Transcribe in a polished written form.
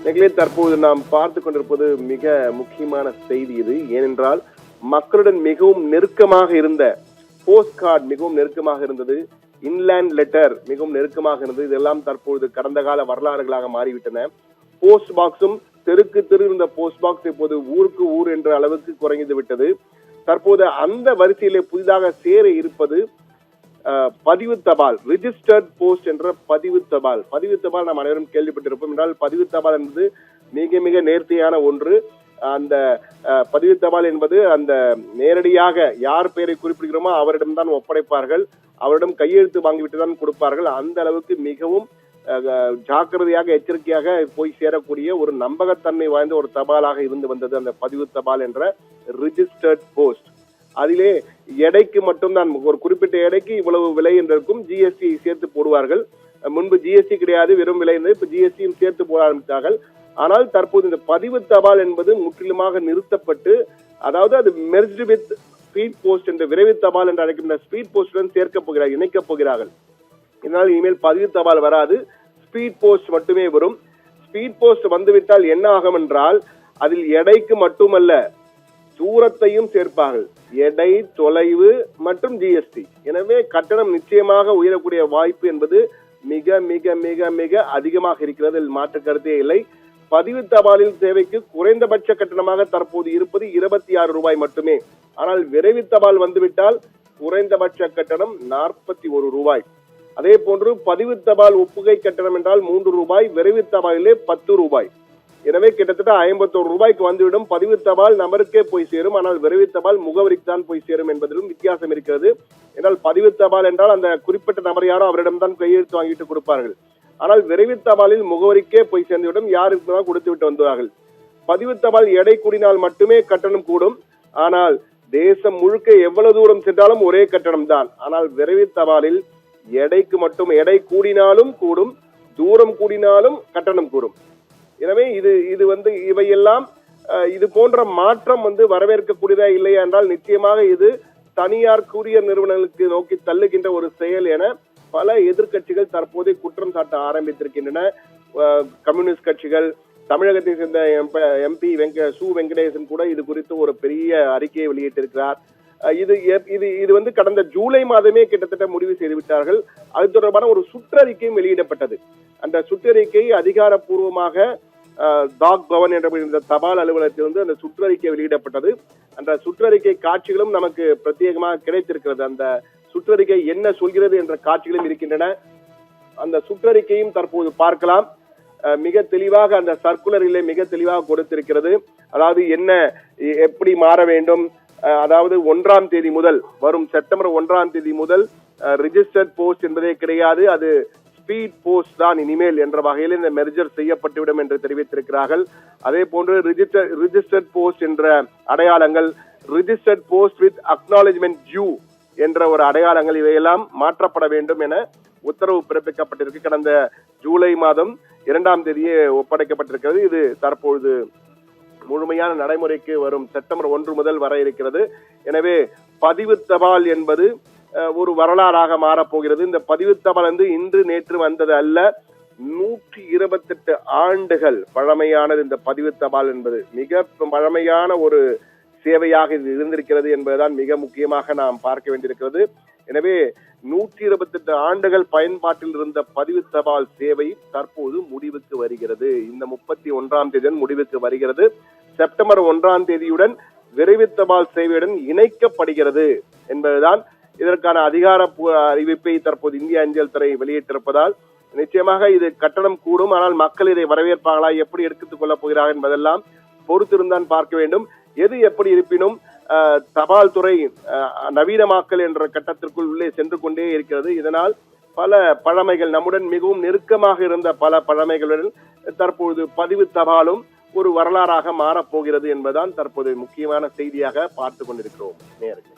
நிகழே தற்போது நாம் பார்த்து கொண்டிருப்பது மிக முக்கியமான செய்தி இது. ஏனென்றால் மக்களுடன் மிகவும் நெருக்கமாக இருந்த போஸ்ட் கார்டு மிகவும் நெருக்கமாக இருந்தது, இன்லேண்ட் லெட்டர் மிகவும் நெருக்கமாக இருந்தது. இதெல்லாம் தற்போது கடந்த கால வரலாறுகளாக மாறிவிட்டன. போஸ்ட் பாக்ஸும் தெருக்கு தெரு இருந்த போஸ்ட் பாக்ஸ் இப்போது ஊருக்கு ஊர் என்ற அளவுக்கு குறைந்து விட்டது. தற்போது அந்த வரிசையிலே புதிதாக சேர இருப்பது பதிவு தபால், ரிஜிஸ்டர்ட் போஸ்ட் என்ற பதிவு தபால். பதிவு தபால் நாம் அனைவரும் கேள்விப்பட்டிருப்போம். என்றால் பதிவு தபால் என்பது மிக மிக நேர்த்தியான ஒன்று. அந்த பதிவு தபால் என்பது அந்த நேரடியாக யார் பெயரை குறிப்பிடுகிறோமோ அவரிடம்தான் ஒப்படைப்பார்கள், அவரிடம் கையெழுத்து வாங்கிவிட்டு தான் கொடுப்பார்கள். அந்த அளவுக்கு மிகவும் ஜாக்கிரதையாக எச்சரிக்கையாக போய் சேரக்கூடிய ஒரு நம்பகத்தன்மை வாய்ந்த ஒரு தபாலாக இருந்து வந்தது அந்த பதிவு தபால் என்ற ரிஜிஸ்டர்ட் போஸ்ட். அதிலே எடைக்கு மட்டும்தான், ஒரு குறிப்பிட்ட எடைக்கு இவ்வளவு விலை என்றிருக்கும். ஜிஎஸ்டி சேர்த்து போடுவார்கள். முன்பு ஜிஎஸ்டி கிடையாது, வெறும் விலை இருந்தது. இப்ப ஜிஎஸ்டியும் சேர்த்து போட ஆரம்பித்தார்கள். ஆனால் தற்போது இந்த பதிவு தபால் என்பது முற்றிலுமாக நிறுத்தப்பட்டு, அதாவது அது மெர்ஜ்டு வித் ஸ்பீட் போஸ்ட் என்ற விரைவு தபால் என்று அழைக்கின்ற ஸ்பீட் போஸ்டுடன் சேர்க்கப் போகிறார்கள், இணைக்கப் போகிறார்கள். இதனால் இனிமேல் பதிவு தபால் வராது, ஸ்பீட் போஸ்ட் மட்டுமே வரும். ஸ்பீட் போஸ்ட் வந்துவிட்டால் என்ன ஆகும் என்றால், அதில் எடைக்கு மட்டுமல்ல தூரத்தையும் சேர்ப்பார்கள், எடை, தொலைவு மற்றும் ஜிஎஸ்டி. எனவே கட்டணம் நிச்சயமாக உயரக்கூடிய வாய்ப்பு என்பது மிக மிக மிக மிக அதிகமாக இருக்கிறது, மாற்று கருத்தே இல்லை. பதிவு தபாலில் சேவைக்கு குறைந்தபட்ச கட்டணமாக தற்போது இருப்பது 26 ரூபாய் மட்டுமே. ஆனால் விரைவு தபால் வந்துவிட்டால் குறைந்தபட்ச கட்டணம் 41 ரூபாய். அதே போன்று பதிவு தபால் ஒப்புகை கட்டணம் என்றால் 3 ரூபாய், விரைவு தபாலிலே 10 ரூபாய். எனவே கிட்டத்தட்ட 51 ரூபாய்க்கு வந்துவிடும். பதிவு தபால் நபருக்கே போய் சேரும், ஆனால் விரைவு தபால் முகவரிக்கு தான் போய் சேரும் என்பதிலும் வித்தியாசம் இருக்கிறது. என்றால் பதிவு தபால் என்றால் அந்த குறிப்பிட்ட நபர் யாரோ அவரிடம்தான் கையெழுத்து வாங்கிட்டு கொடுப்பார்கள். ஆனால் விரைவு தபாலில் முகவரிக்கே போய் சேர்ந்துவிடும், யாருக்கு தான் கொடுத்து விட்டு வந்துவார்கள். பதிவு தபால் எடை கூடினால் மட்டுமே கட்டணம் கூடும். ஆனால் தேசம் முழுக்க எவ்வளவு தூரம் சென்றாலும் ஒரே கட்டணம் தான். ஆனால் விரைவு தபாலில் எடைக்கு மட்டும், எடை கூடினாலும் கூடும், தூரம் கூடினாலும் கட்டணம் கூடும். எனவே இது இவையெல்லாம் இது போன்ற மாற்றம் வரவேற்கக்கூடியதா இல்லையா என்றால் நிச்சயமாக இது தனியார் கூரியர் நிறுவனங்களுக்கு நோக்கி தள்ளுகின்ற ஒரு செயல் என பல எதிர்கட்சிகள் தற்போது குற்றம் சாட்ட ஆரம்பித்திருக்கின்றன. கம்யூனிஸ்ட் கட்சிகள், தமிழகத்தை சேர்ந்த எம்பி சு வெங்கடேசன் கூட இது குறித்து ஒரு பெரிய அறிக்கையை வெளியிட்டிருக்கிறார். இது கடந்த ஜூலை மாதமே கிட்டத்தட்ட முடிவு செய்துவிட்டார்கள். அது தொடர்பான ஒரு சுற்றறிக்கையும் வெளியிடப்பட்டது. அந்த சுற்றறிக்கை அதிகாரப்பூர்வமாக டாக் பவன் என்ற தபால் அலுவலகத்திலிருந்து அந்த சுற்றறிக்கை வெளியிடப்பட்டது. அந்த சுற்றறிக்கை காட்சிகளும் நமக்கு பிரத்யேகமாக கிடைத்திருக்கிறது. அந்த சுற்றறிக்கை என்ன சொல்கிறது என்ற காட்சிகளும் இருக்கின்றன. அந்த சுற்றறிக்கையும் தற்போது பார்க்கலாம். மிக தெளிவாக அந்த சர்க்குலரிலே மிக தெளிவாக கொடுத்திருக்கிறது. அதாவது என்ன, எப்படி மாற வேண்டும், அதாவது 1ஆம் தேதி முதல், வரும் செப்டம்பர் 1ஆம் தேதி முதல் ரிஜிஸ்டர்ட் போஸ்ட் என்பதே கிடையாது, அது ஸ்பீட் போஸ்ட் தான் இனிமேல் என்ற வகையில் இந்த மெர்ஜர் செய்யப்பட்டுவிடும் என்று தெரிவித்திருக்கிறார்கள். அதே போன்று ரிஜிஸ்டர்ட் போஸ்ட் என்ற அடையாளங்கள், registered post with acknowledgement due என்ற ஒரு அடையாளங்கள், இவையெல்லாம் மாற்றப்பட வேண்டும் என உத்தரவு பிறப்பிக்கப்பட்டிருக்கு. கடந்த ஜூலை மாதம் 2ஆம் தேதியே ஒப்படைக்கப்பட்டிருக்கிறது. இது தற்பொழுது முழுமையான நடைமுறைக்கு வரும் செப்டம்பர் 1 முதல் வர இருக்கிறது. எனவே பதிவு தபால் என்பது ஒரு வரலாறாக மாறப்போகிறது. இந்த பதிவு தபால் இன்று நேற்று வந்தது அல்ல, 128 ஆண்டுகள் பழமையானது இந்த பதிவு தபால் என்பது. மிக பழமையான ஒரு சேவையாக இது இருந்திருக்கிறது என்பதுதான் மிக முக்கியமாக நாம் பார்க்க வேண்டியிருக்கிறது. எனவே 128 ஆண்டுகள் பயன்பாட்டில் இருந்த பதிவு தபால் சேவை தற்போது முடிவுக்கு வருகிறது. இந்த 31ஆம் தேதி முடிவுக்கு வருகிறது. செப்டம்பர் 1ஆம் தேதியுடன் விரைவு தபால் சேவையுடன் இணைக்கப்படுகிறது என்பதுதான் இதற்கான அதிகாரப்பூர்வ அறிவிப்பை தற்போது இந்திய அஞ்சல் துறை வெளியிட்டிருப்பதால் நிச்சயமாக இது கட்டணம் கூடும். ஆனால் மக்கள் இதை வரவேற்பார்களா, எப்படி எடுத்துக் கொள்ளப் போகிறார்கள் என்பதெல்லாம் பொறுத்திருந்தான் பார்க்க வேண்டும். எது எப்படி இருப்பினும் தபால் துறை நவீனமாக்கல் என்ற கட்டத்திற்குள் உள்ளே சென்று கொண்டே இருக்கிறது. இதனால் பல பழமைகள், நம்முடன் மிகவும் நெருக்கமாக இருந்த பல பழமைகளுடன் தற்போது பதிவு தபாலும் ஒரு வரலாறாக மாறப்போகிறது என்பதுதான் தற்போது முக்கியமான செய்தியாக பார்த்து கொண்டிருக்கிறோம் நேயர்களே.